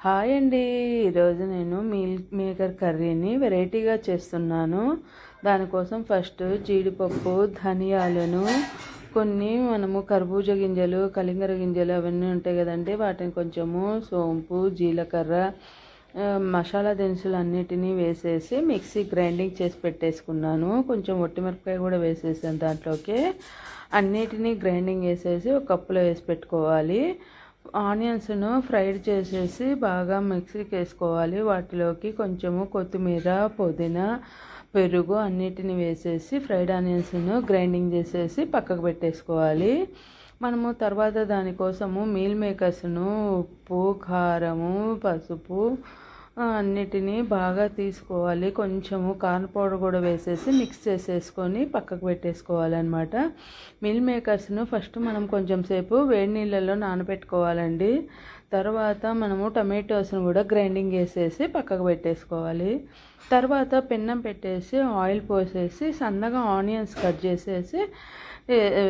Hi అండి. ఈరోజు నేను మీల్ మేకర్ కర్రీని వెరైటీగా చేస్తున్నాను. దానికోసం ఫస్ట్ జీడిపప్పు, ధనియాలను, కొన్ని మనము కర్బూజా గింజలు, కలింగర గింజలు అవన్నీ ఉంటాయి కదండి, వాటిని కొంచెము సోంపు, జీలకర్ర, మసాలా దినుసులు అన్నిటినీ వేసేసి మిక్సీ గ్రైండింగ్ చేసి పెట్టేసుకున్నాను. కొంచెం ఒట్టిమిరపకాయ కూడా వేసేసాను దాంట్లోకి. అన్నిటినీ గ్రైండింగ్ వేసేసి ఒక కప్పులో వేసి పెట్టుకోవాలి. ఆనియన్స్ను ఫ్రైడ్ చేసేసి బాగా మిక్సీకి వేసుకోవాలి. వాటిలోకి కొంచెము కొత్తిమీర, పుదీనా, పెరుగు అన్నిటిని వేసేసి ఫ్రైడ్ ఆనియన్స్ను గ్రైండింగ్ చేసేసి పక్కకు పెట్టేసుకోవాలి. మనము తర్వాత దానికోసము మీల్ మేకర్స్ను ఉప్పు, కారము, పసుపు అన్నిటినీ బాగా తీసుకోవాలి. కొంచెము కార్న్ పౌడర్ కూడా వేసేసి మిక్స్ చేసేసుకొని పక్కకు పెట్టేసుకోవాలన్నమాట. మిల్ మేకర్స్ను ఫస్ట్ మనం కొంచెం సేపు వేడి నీళ్ళల్లో నానబెట్టుకోవాలండి. తర్వాత మనము టమాటోస్ను కూడా గ్రైండింగ్ చేసేసి పక్కకు పెట్టేసుకోవాలి. తర్వాత పెన్నం పెట్టేసి ఆయిల్ పోసేసి సన్నగా ఆనియన్స్ కట్ చేసేసి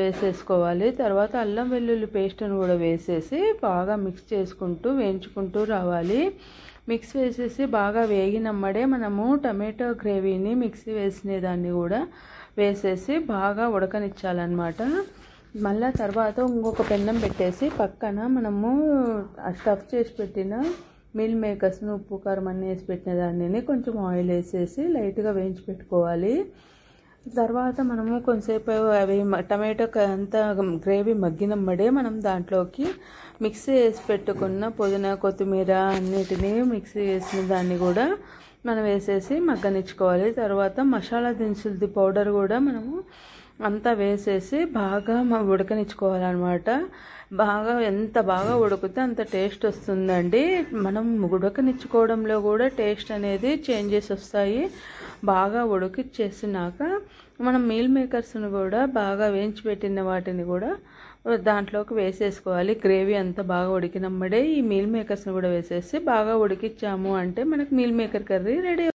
వేసేసుకోవాలి. తర్వాత అల్లం వెల్లుల్లి పేస్ట్ను కూడా వేసేసి బాగా మిక్స్ చేసుకుంటూ వేయించుకుంటూ రావాలి. మిక్స్ వేసేసి బాగా వేగినమ్మడే మనము టమాటో గ్రేవీని మిక్సీ వేసిన దాన్ని కూడా వేసేసి బాగా ఉడకనిచ్చాలన్నమాట. మళ్ళీ తర్వాత ఇంకొక పెన్నం పెట్టేసి పక్కన మనము స్టఫ్ చేసి పెట్టిన మీల్ మేకర్స్ను ఉప్పు, కారం అన్నీ వేసి పెట్టిన దాన్ని కొంచెం ఆయిల్ వేసేసి లైట్గా వేయించి పెట్టుకోవాలి. తర్వాత మనము కొంతసేపు అవి టమాటో అంతా గ్రేవీ మగ్గినమ్మడే మనం దాంట్లోకి మిక్సీ వేసి పెట్టుకున్న పుదీనా, కొత్తిమీర అన్నిటినీ మిక్సీ వేసిన దాన్ని కూడా మనం వేసేసి మగ్గనిచ్చుకోవాలి. తర్వాత మసాలా దినుసులది పౌడర్ కూడా మనము అంతా వేసేసి బాగా ఉడకనిచ్చుకోవాలన్నమాట. ఎంత బాగా ఉడికితే అంత టేస్ట్ వస్తుందండి. మనం ఉడకనిచ్చుకోవడంలో కూడా టేస్ట్ అనేది చేంజెస్ వస్తాయి. బాగా ఉడికిచ్చేసినాక మనం మీల్ మేకర్స్ను కూడా బాగా వేయించి పెట్టిన వాటిని కూడా దాంట్లోకి వేసేసుకోవాలి. గ్రేవీ అంతా బాగా ఉడికినమ్మడే ఈ మీల్ మేకర్స్ని కూడా వేసేసి బాగా ఉడికిచ్చాము అంటే మనకు మీల్ మేకర్ కర్రీ రెడీ.